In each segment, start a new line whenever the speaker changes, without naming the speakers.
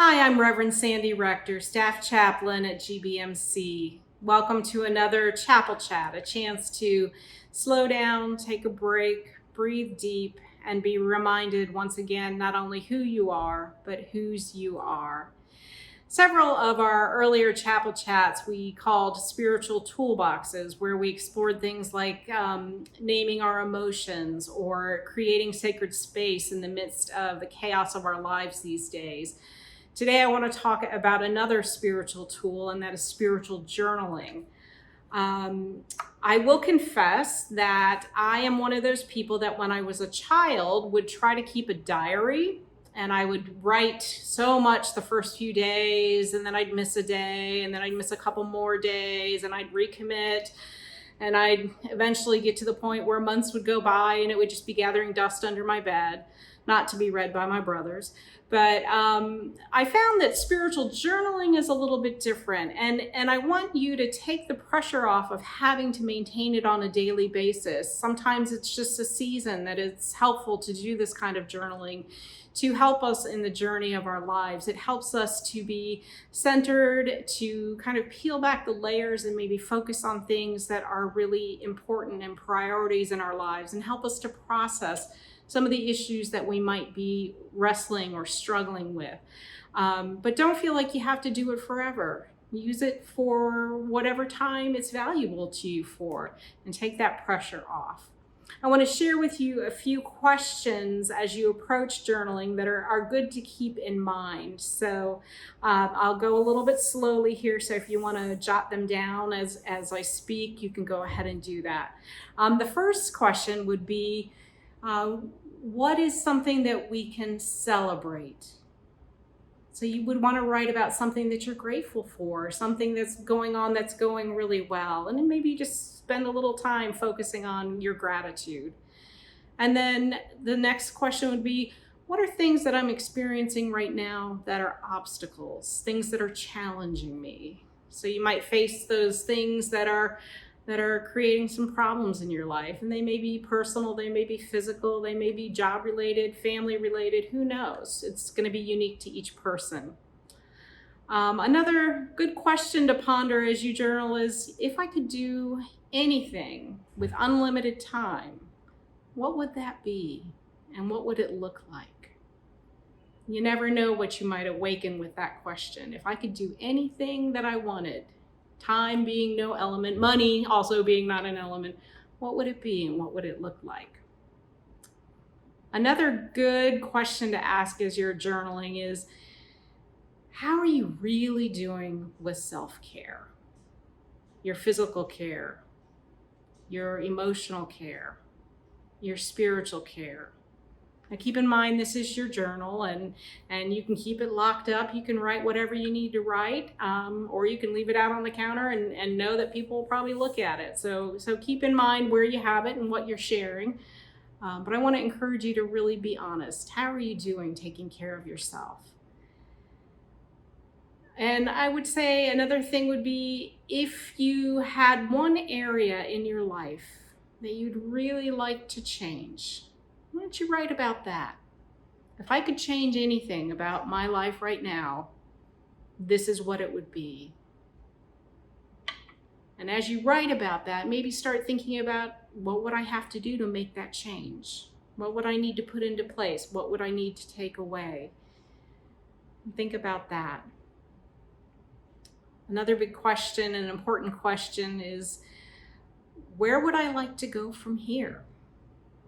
Hi, I'm Reverend Sandy Rector, Staff Chaplain at GBMC. Welcome to another Chapel Chat, a chance to slow down, take a break, breathe deep, and be reminded once again not only who you are, but whose you are. Several of our earlier chapel chats we called spiritual toolboxes, where we explored things like naming our emotions or creating sacred space in the midst of the chaos of our lives these days. Today, I want to talk about another spiritual tool, and that is spiritual journaling. I will confess that I am one of those people that when I was a child would try to keep a diary, and I would write so much the first few days, and then I'd miss a day, and then I'd miss a couple more days, and I'd recommit, and I'd eventually get to the point where months would go by and it would just be gathering dust under my bed, not to be read by my brothers. But I found that spiritual journaling is a little bit different. And I want you to take the pressure off of having to maintain it on a daily basis. Sometimes it's just a season that it's helpful to do this kind of journaling to help us in the journey of our lives. It helps us to be centered, to kind of peel back the layers and maybe focus on things that are really important and priorities in our lives, and help us to process some of the issues that we might be wrestling or struggling with. But don't feel like you have to do it forever. Use it for whatever time it's valuable to you for, and take that pressure off. I want to share with you a few questions as you approach journaling that are good to keep in mind. So I'll go a little bit slowly here, so if you want to jot them down as I speak, you can go ahead and do that. The first question would be, what is something that we can celebrate? So you would want to write about something that you're grateful for, something that's going on that's going really well. And then maybe just spend a little time focusing on your gratitude. And then the next question would be, what are things that I'm experiencing right now that are obstacles, things that are challenging me? So you might face those things that are creating some problems in your life, and they may be personal, they may be physical, they may be job related, family related, who knows? It's going to be unique to each person. Another good question to ponder as you journal is, if I could do anything with unlimited time, what would that be, and what would it look like? You never know what you might awaken with that question. If I could do anything that I wanted, time being no element, money also being not an element, what would it be and what would it look like? Another good question to ask as you're journaling is, how are you really doing with self-care? Your physical care, your emotional care, your spiritual care. Now keep in mind, this is your journal, and you can keep it locked up. You can write whatever you need to write, or you can leave it out on the counter and know that people will probably look at it. So keep in mind where you have it and what you're sharing. But I want to encourage you to really be honest. How are you doing taking care of yourself? And I would say another thing would be, if you had one area in your life that you'd really like to change, why don't you write about that? If I could change anything about my life right now, this is what it would be. And as you write about that, maybe start thinking about, what would I have to do to make that change? What would I need to put into place? What would I need to take away? Think about that. Another big question, an important question, is, where would I like to go from here?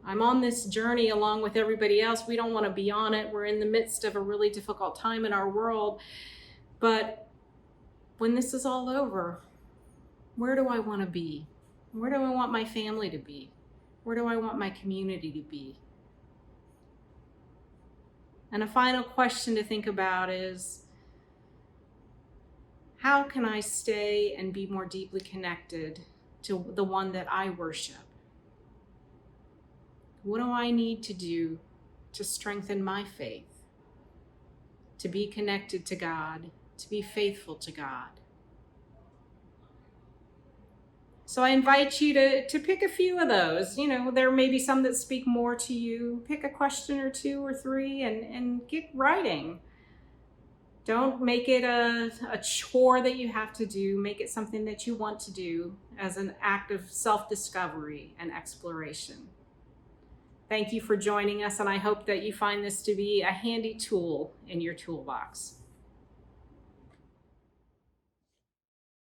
I'm on this journey along with everybody else. We don't want to be on it. We're in the midst of a really difficult time in our world. But when this is all over, where do I want to be? Where do I want my family to be? Where do I want my community to be? And a final question to think about is, how can I stay and be more deeply connected to the one that I worship? What do I need to do to strengthen my faith, to be connected to God, to be faithful to God? So I invite you to pick a few of those. There may be some that speak more to you. Pick a question or two or three and get writing. Don't make it a chore that you have to do. Make it something that you want to do as an act of self-discovery and exploration. Thank you for joining us, and I hope that you find this to be a handy tool in your toolbox.